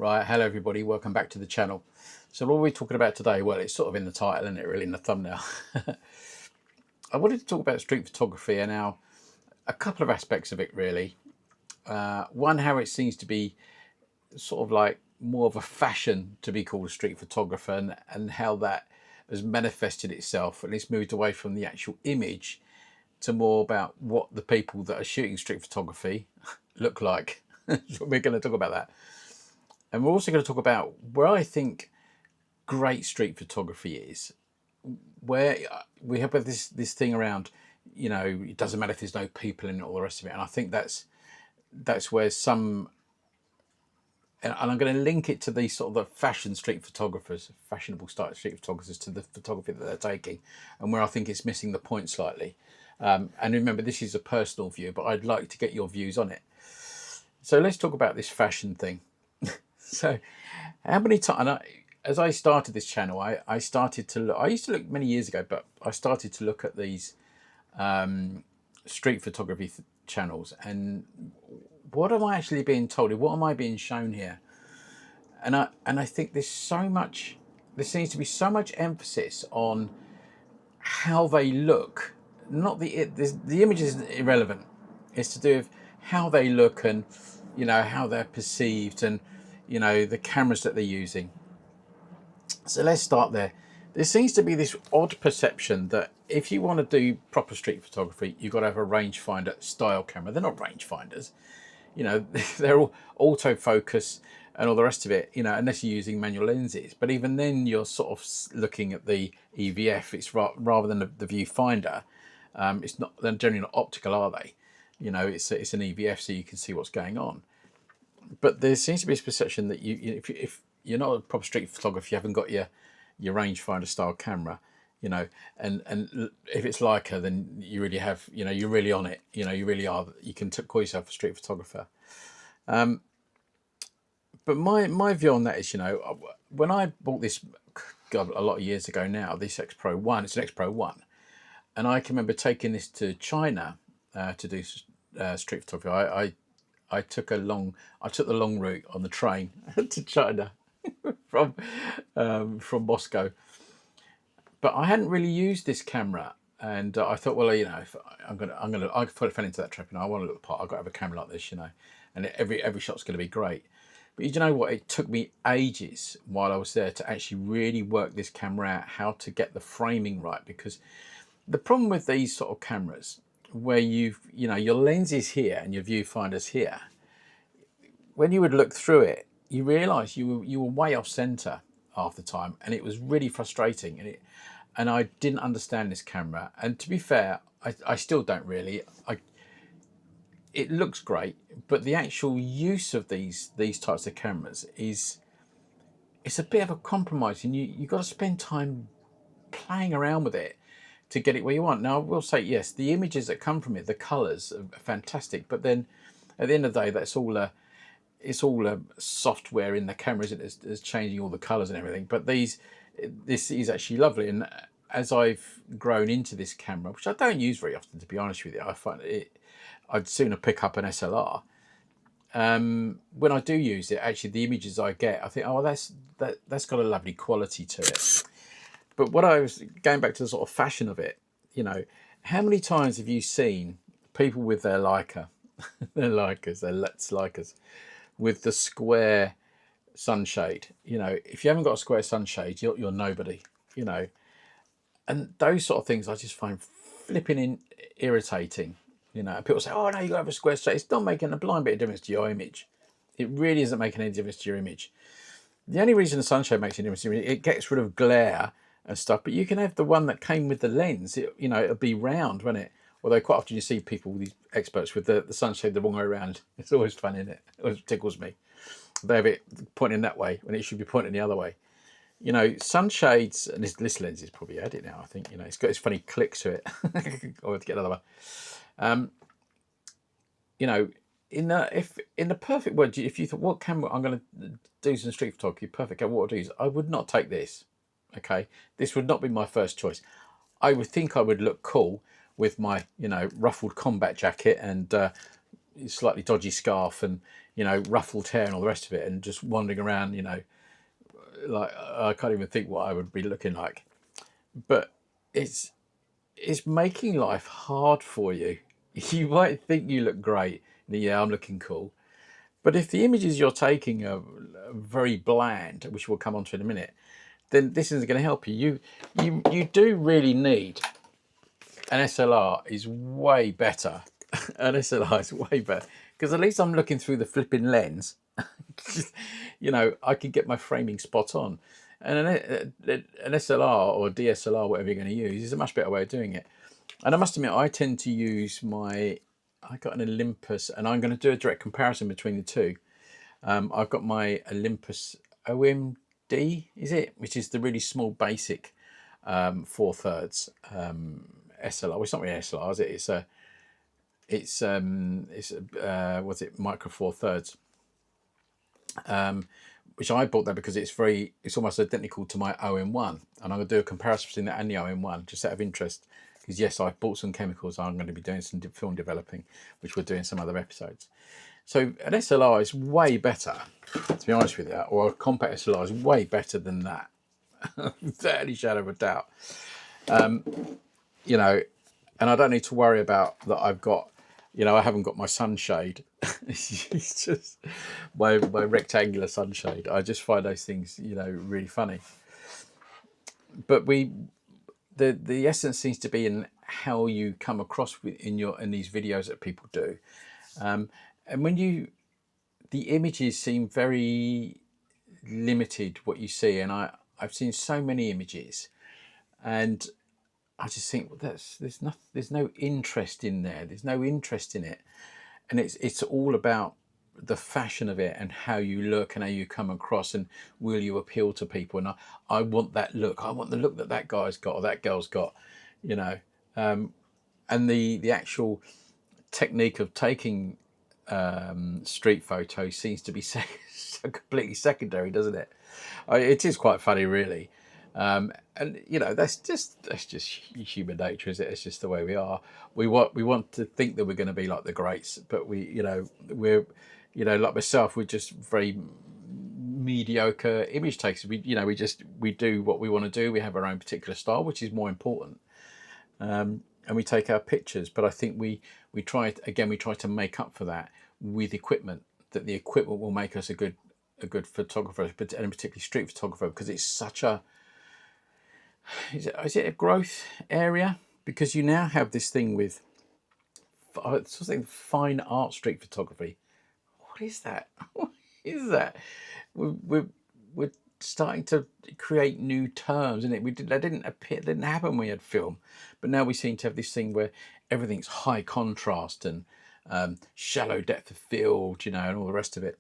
Right, hello everybody, welcome back to the channel. So what are we talking about today? Well, it's sort of in the title, isn't it, really, in the thumbnail. I wanted to talk about street photography and now a couple of aspects of it, really. One, how it seems to be sort of like more of a fashion to be called a street photographer, and how that has manifested itself, and it's moved away from the actual image to more about what the people that are shooting street photography look like. So we're going to talk about that. And we're also going to talk about where I think great street photography is, where we have this thing around, it doesn't matter if there's no people in it, all the rest of it. And I think that's where some, and I'm going to link it to these sort of the fashion street photographers, fashionable style street photographers, to the photography that they're taking, and where I think it's missing the point slightly. And remember, this is a personal view, but I'd like to get your views on it. So let's talk about this fashion thing. So how many times, as I started this channel, I started to look, I used to look many years ago, but I started to look at these street photography channels, and what am I actually being told? What am I being shown here? And I think there seems to be so much emphasis on how they look. Not the image is irrelevant. It's to do with how they look, and how they're perceived, and the cameras that they're using. So let's start there. There seems to be this odd perception that if you want to do proper street photography, you've got to have a rangefinder style camera. They're not rangefinders, they're all autofocus and all the rest of it, unless you're using manual lenses. But even then, you're sort of looking at the EVF. It's rather than the viewfinder. It's not, they're generally not optical, are they? It's an EVF, so you can see what's going on. But there seems to be this perception that if you're not a proper street photographer, you haven't got your rangefinder style camera, and if it's Leica, then you really have, you're really on it, you really are, you can call yourself a street photographer. But my view on that is, when I bought this, God, a lot of years ago now, this X Pro 1, it's an X Pro 1, and I can remember taking this to China to do street photography. I took the long route on the train to China from Moscow, but I hadn't really used this camera, and I thought, well, if I fell into that trap, I want to look the part. I've got to have a camera like this, and every shot's going to be great. But you know what? It took me ages while I was there to actually really work this camera out, how to get the framing right, because the problem with these sort of cameras, where your lens is here and your viewfinder's here, when you would look through it, you realise you were way off centre half the time, and it was really frustrating. And I didn't understand this camera. And to be fair, I still don't really. It looks great, but the actual use of these types of cameras it's a bit of a compromise, and you've got to spend time playing around with it to get it where you want. Now, I will say, yes, the images that come from it, the colours are fantastic, but then at the end of the day, it's all a software in the camera, isn't it? It's changing all the colours and everything. But this is actually lovely, and as I've grown into this camera, which I don't use very often, to be honest with you, I find I'd sooner pick up an SLR. When I do use it, actually, the images I get, I think, oh, that's got a lovely quality to it. But what I was going back to the sort of fashion of it, how many times have you seen people with their Leica, their Leicas, with the square sunshade? If you haven't got a square sunshade, you're nobody. And those sort of things I just find flipping irritating. People say, "Oh no, you got to have a square sunshade." It's not making a blind bit of difference to your image. It really isn't making any difference to your image. The only reason the sunshade makes any difference, it gets rid of glare and stuff. But you can have the one that came with the lens. It'll be round, won't it? Although quite often you see people, these experts, with the sunshade the wrong way around. It's always fun, isn't it? It always tickles me. They have it pointing that way when it should be pointing the other way. Sunshades, and this lens is probably had it now, I think. It's got this funny click to it. I'll have to get another one. In the perfect world, if you thought, what camera I'm going to do some street photography, perfect camera, what I'll do is I would not take this. Okay, this would not be my first choice. I would think I would look cool with my ruffled combat jacket and slightly dodgy scarf, and you know, ruffled hair and all the rest of it, and just wandering around, you know, like I can't even think what I would be looking like. But it's it's making life hard for you. You might think you look great. Yeah, I'm looking cool. But if the images you're taking are very bland, which we'll come on to in a minute, then this isn't going to help you. You do really need an SLR is way better. An SLR is way better because at least I'm looking through the flipping lens. You know, I can get my framing spot on. And an SLR or DSLR, whatever you're going to use, is a much better way of doing it. And I must admit, I tend to use I got an Olympus, and I'm going to do a direct comparison between the two. I've got my Olympus OMD, is it? Which is the really small basic 4/3 SLR. Well, it's not really SLR, is it? What's it? Micro 4/3. Which I bought that because it's almost identical to my OM1, and I'm going to do a comparison between that and the OM1 just out of interest. Because yes, I've bought some chemicals. I'm going to be doing some film developing, which we'll do in some other episodes. So an SLR is way better, to be honest with you, or a compact SLR is way better than that, without any shadow of a doubt. You know, and I don't need to worry about that. I've got, you know, I haven't got my sunshade. It's just my rectangular sunshade. I just find those things, you know, really funny. But the essence seems to be in how you come across in these videos that people do, and when the images seem very limited what you see, and I've seen so many images, and I just think, well, there's no interest in there. There's no interest in it, and it's all about the fashion of it and how you look and how you come across and will you appeal to people. And I want that look. I want the look that that guy's got or that girl's got, you know. And the actual technique of taking street photos seems to be so completely secondary, doesn't it? It is quite funny, really. And you know, that's just human nature, is it? It's just the way we are. We want to think that we're going to be like the greats, but we're like myself, we're just very mediocre image takers. We do what we want to do. We have our own particular style, which is more important. And we take our pictures, but I think we try to make up for that with equipment. That the equipment will make us a good photographer, and particularly street photographer, because it's such a is it a growth area? Because you now have this thing with something fine art street photography. What is that? What is that? We're starting to create new terms, isn't it? That didn't happen when we had film, but now we seem to have this thing where everything's high contrast and shallow depth of field, and all the rest of it.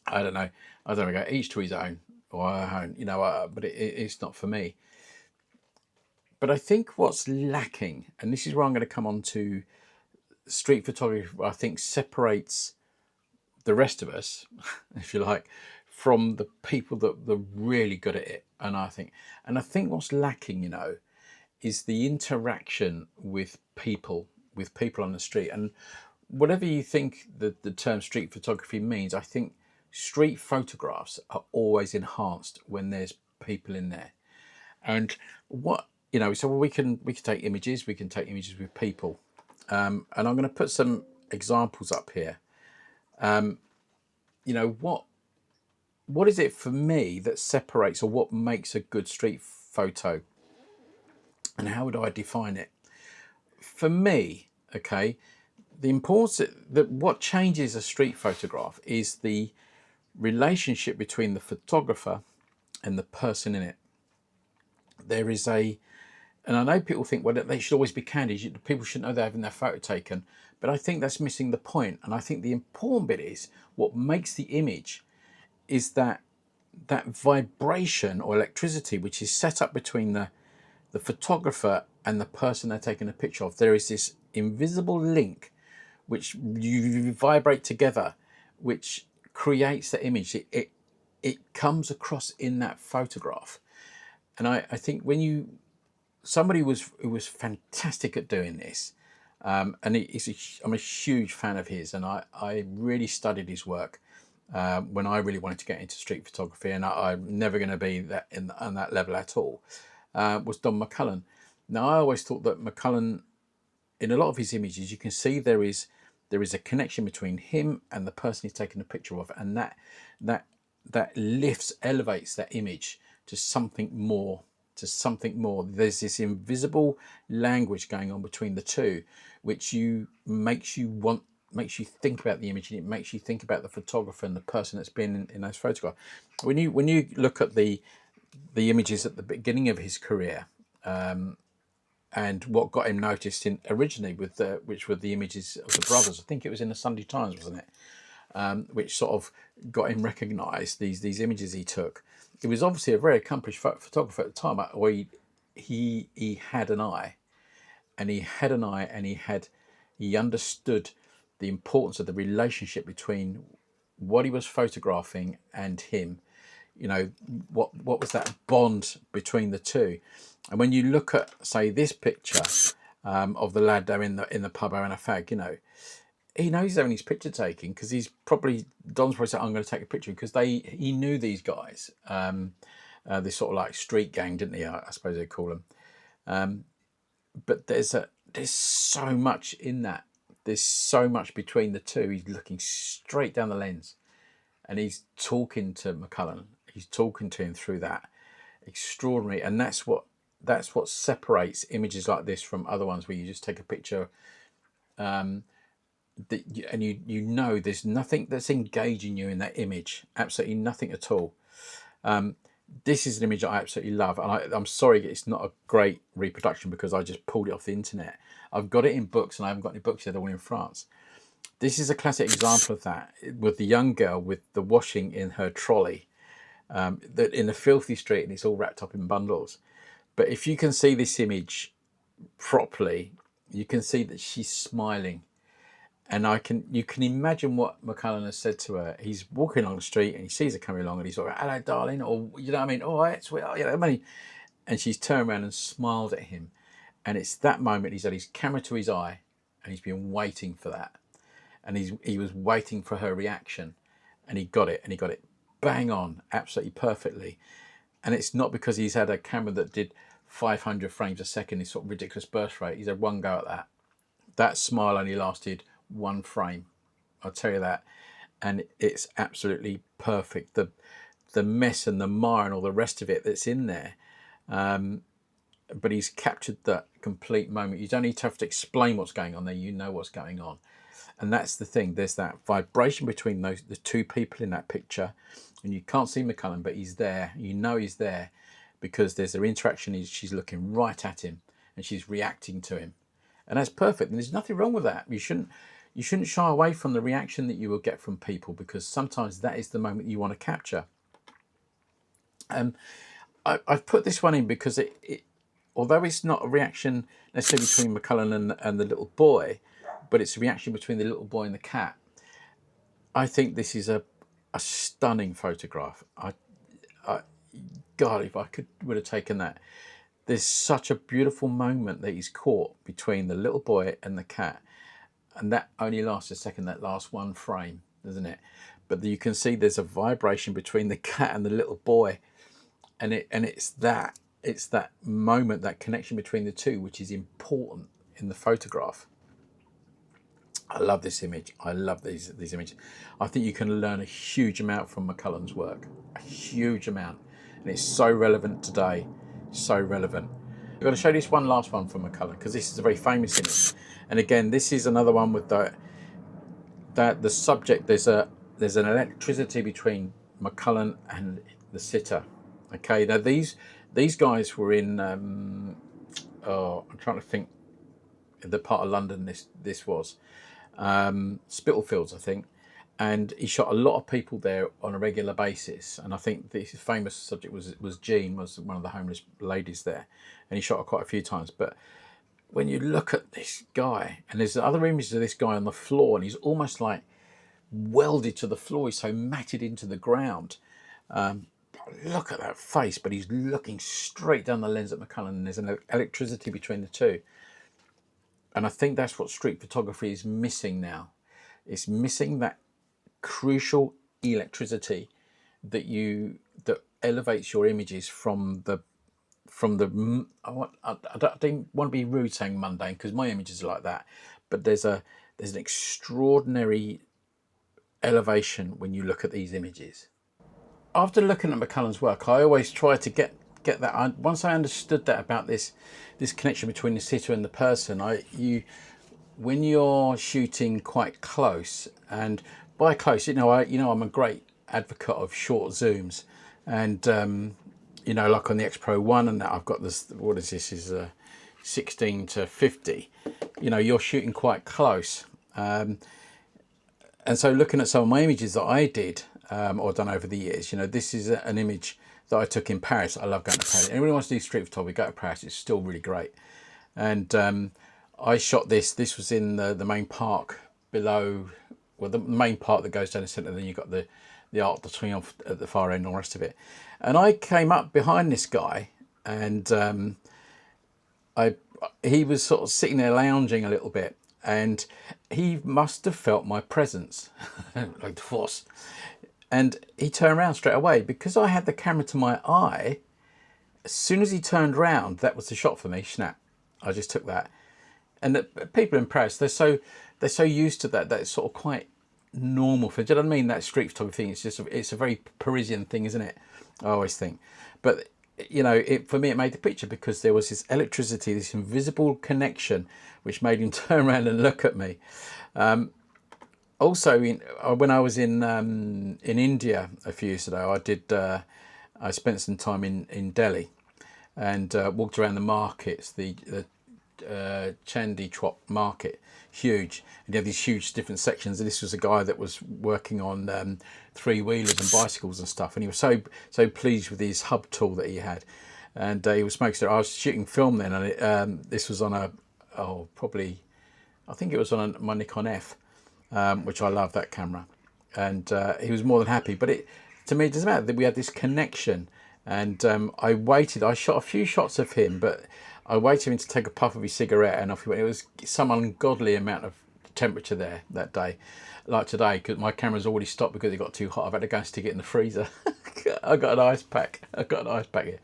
I don't know. Each to his own, but it's not for me. But I think what's lacking, and this is where I'm going to come on to street photography, I think separates the rest of us, if you like, from the people that are really good at it. And I think what's lacking, is the interaction with people on the street. And whatever you think the term street photography means, I think street photographs are always enhanced when there's people in there. And so we can take images, with people. And I'm going to put some examples up here. What is it for me that separates, or what makes a good street photo? And how would I define it? For me, okay, the importance that what changes a street photograph is the relationship between the photographer and the person in it. There is and I know people think, well, they should always be candid. People should know they're having their photo taken. But I think that's missing the point. And I think the important bit is what makes the image is that vibration or electricity, which is set up between the photographer and the person they're taking a picture of. There is this invisible link which you vibrate together, which creates the image. It comes across in that photograph. And I think when somebody who was fantastic at doing this, And I'm a huge fan of his, and I really studied his work when I really wanted to get into street photography, and I'm never going to be that on that level at all. Was Don McCullin. Now I always thought that McCullin, in a lot of his images, you can see there is a connection between him and the person he's taking a picture of, and that that lifts, elevates that image to something more, to something more. There's this invisible language going on between the two, which makes you think about the image, and it makes you think about the photographer and the person that's been in those photographs. When you look at the images at the beginning of his career, and what got him noticed in originally with which were the images of the brothers. I think it was in the Sunday Times, wasn't it? Which sort of got him recognised. These images he took. He was obviously a very accomplished photographer at the time. Where he had an eye, and he understood the importance of the relationship between what he was photographing and him. What was that bond between the two? And when you look at, say, this picture of the lad there in the pub having a fag, he knows he's having his picture taken, because Don's probably said, I'm going to take a picture, because he knew these guys, this sort of like street gang, didn't he? I suppose they call them. But there's so much in that. There's so much between the two. He's looking straight down the lens, and he's talking to McCullin. He's talking to him through that. Extraordinary. And that's what separates images like this from other ones where you just take a picture, and there's nothing that's engaging you in that image. Absolutely nothing at all. This is an image I absolutely love, and I'm sorry it's not a great reproduction, because I just pulled it off the internet. I've got it in books, and I haven't got any books yet. They're all in France. This is a classic example of that, with the young girl with the washing in her trolley, that in a filthy street, and it's all wrapped up in bundles. But if you can see this image properly, you can see that she's smiling, and you can imagine what McCullin has said to her. He's walking along the street, and he sees her coming along, and he's like, "Hello, darling," or you know what I mean? Oh, it's and she's turned around and smiled at him, and it's that moment he's had his camera to his eye, and he's been waiting for that, and he was waiting for her reaction, and he got it bang on, absolutely perfectly. And it's not because he's had a camera that did 500 frames a second, this sort of ridiculous burst rate. He's had one go at that. That smile only lasted one frame, I'll tell you that. And it's absolutely perfect. The mess and the mire and all the rest of it that's in there. But he's captured that complete moment. You don't need to have to explain what's going on there. You know what's going on. And that's the thing. There's that vibration between the two people in that picture. And you can't see McCullin, but he's there. You know he's there, because there's an interaction. She's looking right at him, and she's reacting to him. And that's perfect. And there's nothing wrong with that. You shouldn't shy away from the reaction that you will get from people, because sometimes that is the moment you want to capture. I've put this one in because it although it's not a reaction necessarily between McCullin and the little boy, but it's a reaction between the little boy and the cat. I think this is a stunning photograph. God, if I would have taken that. There's such a beautiful moment that he's caught between the little boy and the cat, and that only lasts a second. That lasts one frame, doesn't it? But you can see there's a vibration between the cat and the little boy, and it's that moment, that connection between the two, which is important in the photograph. I love this image. I love these images. I think you can learn a huge amount from McCullin's work, a huge amount, and it's so relevant today, so relevant. I'm going to show this one last one from McCullin, because this is a very famous image, and again, this is another one with the subject. There's an electricity between McCullin and the sitter. Okay, now these guys were in I'm trying to think the part of London this was. Spitalfields, I think, and he shot a lot of people there on a regular basis. And I think the famous subject was Jean, was one of the homeless ladies there, and he shot her quite a few times. But when you look at this guy, and there's other images of this guy on the floor, and he's almost like welded to the floor. He's so matted into the ground. Look at that face, but he's looking straight down the lens at McCullin, and there's an electricity between the two. And I think that's what street photography is missing now. It's missing that crucial electricity that elevates your images I don't want to be rude saying mundane, because my images are like that, but there's an extraordinary elevation when you look at these images. After looking at McCullin's work, I always try to get that. Once I understood that about this connection between the sitter and the person, when you're shooting quite close, and by close, I'm a great advocate of short zooms, and like on the X Pro 1, and that I've got this. What is this? Is 16 to 50. You're shooting quite close, and so looking at some of my images that I did or done over the years, this is an image that I took in Paris. I love going to Paris. Anyone who wants to do street photography, go to Paris. It's still really great. And I shot this. This was in the main park below, well, the main park that goes down the centre. Then you've got the Arc de Triomphe at the far end and all the rest of it. And I came up behind this guy, and he was sort of sitting there lounging a little bit, and he must have felt my presence, like the force. And he turned around straight away because I had the camera to my eye. As soon as he turned round, that was the shot for me. Snap! I just took that. And people in Paris, they're so used to that. That's sort of quite normal for. Do you know what I mean? That street photography thing. It's a very Parisian thing, isn't it? I always think. But for me, it made the picture because there was this electricity, this invisible connection, which made him turn around and look at me. Also, when I was in India a few years ago, I spent some time in Delhi, and walked around the markets, the Chandi Chowk market, huge, and you have these huge different sections. And this was a guy that was working on three-wheelers and bicycles and stuff, and he was so pleased with his hub tool that he had, and he was smoking. I was shooting film then, and this was on I think it was on my Nikon F. Which I love, that camera, and he was more than happy. But to me, it doesn't matter that we had this connection, and I waited. I shot a few shots of him, but I waited for him to take a puff of his cigarette, and off he went. It was some ungodly amount of temperature there that day, like today, because my camera's already stopped because it got too hot. I've had to go and stick it in the freezer. I got an ice pack. Here,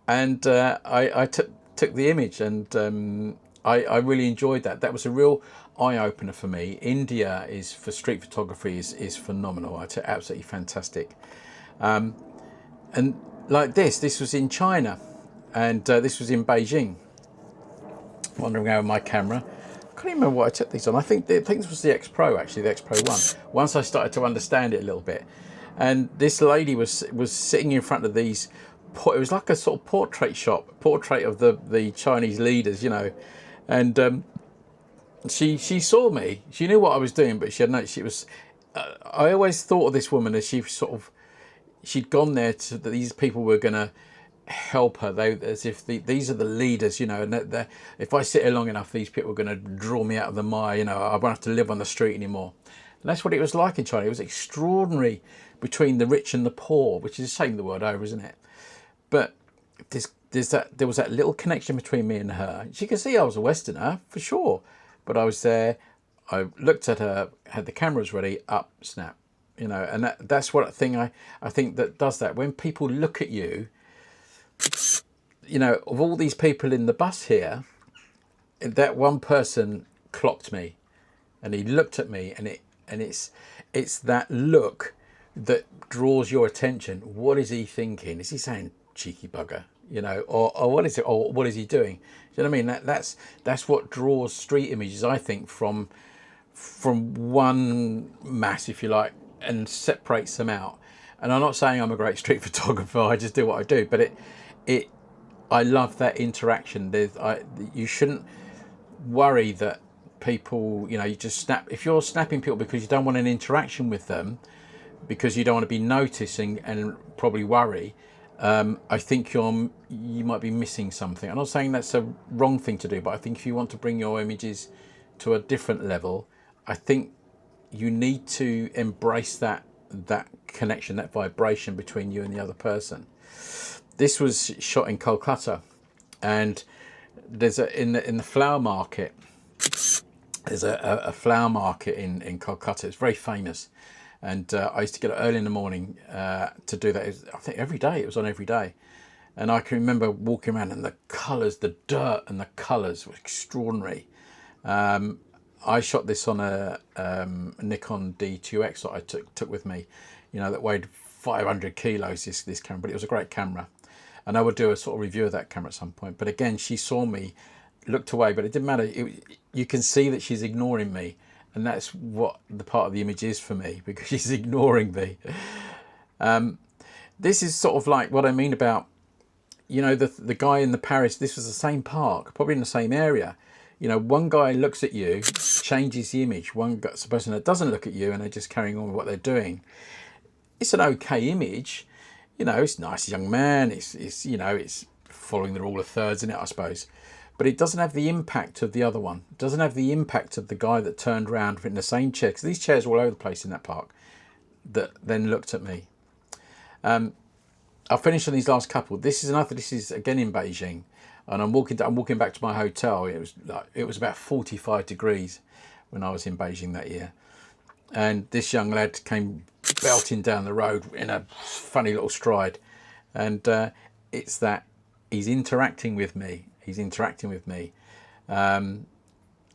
and I took the image, and I really enjoyed that. That was a real eye opener for me. India for street photography is phenomenal. It's absolutely fantastic. And like this was in China, and this was in Beijing. Wandering around with my camera. I can't even remember what I took these on. I think this was the X Pro, actually, the X Pro 1. Once I started to understand it a little bit. And this lady was sitting in front of these. It was like a sort of portrait of the Chinese leaders, and she saw me. She knew what I was doing, but she had no. She was. I always thought of this woman as she'd gone there to these people were going to help her. As if these are the leaders, and if I sit here long enough, these people are going to draw me out of the mire. I won't have to live on the street anymore. And that's what it was like in China. It was extraordinary between the rich and the poor, which is the same the world over, isn't it? But there was that little connection between me and her. She could see I was a Westerner for sure, but I was there. I looked at her, had the cameras ready, up, snap, and that's what thing I think that does that. When people look at you, of all these people in the bus here, that one person clocked me, and he looked at me, and it's that look that draws your attention. What is he thinking? Is he saying cheeky bugger? Or what is it? Or what is he doing? Do you know what I mean? That's what draws street images, I think, from one mass, if you like, and separates them out. And I'm not saying I'm a great street photographer. I just do what I do. But I love that interaction. You shouldn't worry that people, you just snap. If you're snapping people because you don't want an interaction with them, because you don't want to be noticing and probably worry, I think you might be missing something. I'm not saying that's a wrong thing to do, but I think if you want to bring your images to a different level, I think you need to embrace that connection, that vibration between you and the other person. This was shot in Kolkata, and There's in the flower market. There's a flower market in Kolkata. It's very famous, and I used to get up early in the morning to do that. I think every day. It was on every day, and I can remember walking around, and the colours, the dirt, and the colours were extraordinary. I shot this on a Nikon D2X that I took with me, that weighed 500 kilos. This camera, but it was a great camera, and I would do a sort of review of that camera at some point. But again, she saw me, looked away, but it didn't matter. You can see that she's ignoring me, and that's what the part of the image is for me, because she's ignoring me. This is sort of like what I mean about, the guy in the Paris. This was the same park, probably in the same area. One guy looks at you, changes the image. One person that doesn't look at you, and they're just carrying on with what they're doing. It's an okay image. It's a nice young man. It's following the rule of thirds in it, I suppose. But it doesn't have the impact of the other one. It doesn't have the impact of the guy that turned around in the same chair, because these chairs were all over the place in that park, that then looked at me. I'll finish on these last couple. This is again in Beijing, and I'm walking back to my hotel. It was about 45 degrees when I was in Beijing that year, and this young lad came belting down the road in a funny little stride, and it's that he's interacting with me. And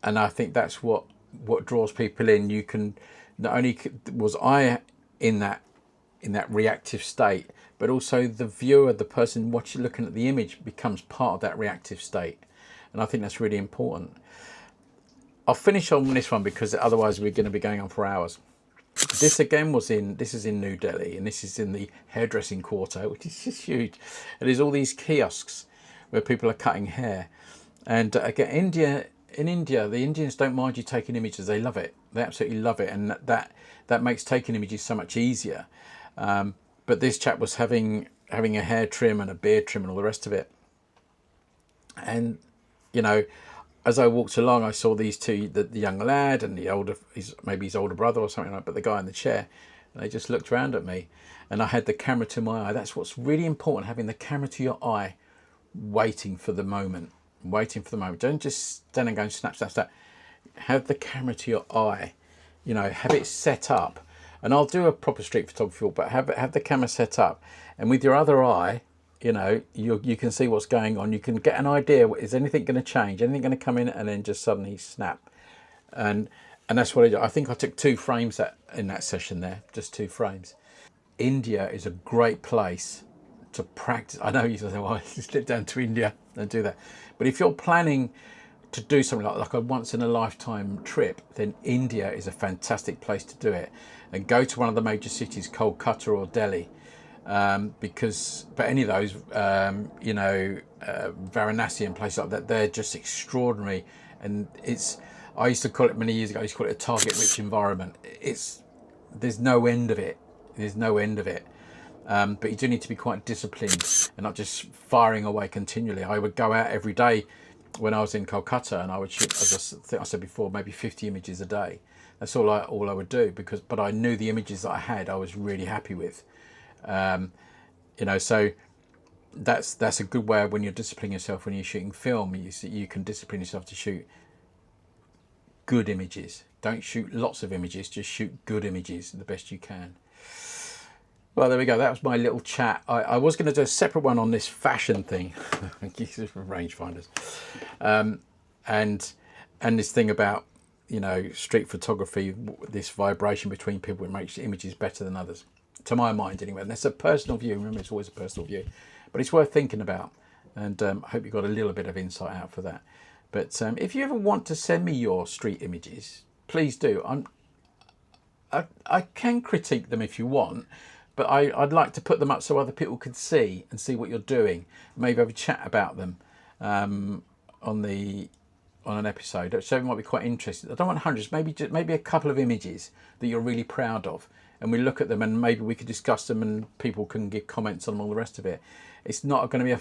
I think that's what draws people in. You can not only was I in that reactive state, but also the viewer, the person looking at the image, becomes part of that reactive state, and I think that's really important. I'll finish on this one because otherwise we're going to be going on for hours. This again this is in New Delhi, and this is in the hairdressing quarter, which is just huge. And there's all these kiosks where people are cutting hair. And again, in India, the Indians don't mind you taking images. They love it. They absolutely love it, and that makes taking images so much easier. But this chap was having a hair trim and a beard trim and all the rest of it. And as I walked along, I saw these two, the young lad and maybe his older brother or something like that, but the guy in the chair, and they just looked around at me, and I had the camera to my eye. That's what's really important, having the camera to your eye, waiting for the moment. Don't just stand and go snap. Have the camera to your eye, have it set up. And I'll do a proper street photography, but have the camera set up, and with your other eye, you can see what's going on. You can get an idea. Is anything going to change? Anything going to come in, and then just suddenly snap? And that's what I do. I think I took 2 frames in that session there, just 2 frames. India is a great place to practice. I know you say, well, slip down to India and do that, but if you're planning to do something like a once in a lifetime trip, then India is a fantastic place to do it. And go to one of the major cities, Kolkata or Delhi, but any of those, Varanasi and places like that, they're just extraordinary. And I used to call it many years ago, I used to call it a target-rich environment. There's no end of it. But you do need to be quite disciplined and not just firing away continually. I would go out every day when I was in Kolkata, and I would shoot, as I said before, maybe 50 images a day. That's all I would do, but I knew the images that I had, I was really happy with. So that's a good way of when you're disciplining yourself when you're shooting film. You can discipline yourself to shoot good images. Don't shoot lots of images, just shoot good images the best you can. Well, there we go. That was my little chat. I was going to do a separate one on this fashion thing, rangefinders, and this thing about street photography, this vibration between people, it makes images better than others, to my mind anyway. And that's a personal view. Remember, it's always a personal view, but it's worth thinking about. And I hope you got a little bit of insight out for that. But if you ever want to send me your street images, please do. I can critique them if you want, but I'd like to put them up so other people could see and see what you're doing. Maybe have a chat about them on an episode. So it might be quite interesting. I don't want hundreds, maybe a couple of images that you're really proud of, and we look at them and maybe we could discuss them and people can give comments on them, all the rest of it. It's not going to be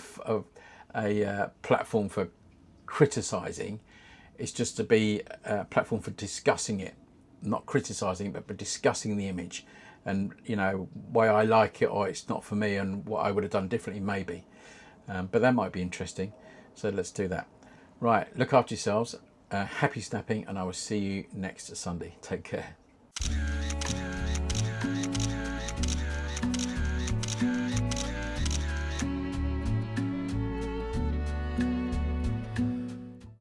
a platform for criticising. It's just to be a platform for discussing it, not criticising, but discussing the image, and why I like it or it's not for me, and what I would have done differently maybe. But that might be interesting. So let's do that. Right, look after yourselves. Happy snapping, and I will see you next Sunday. Take care.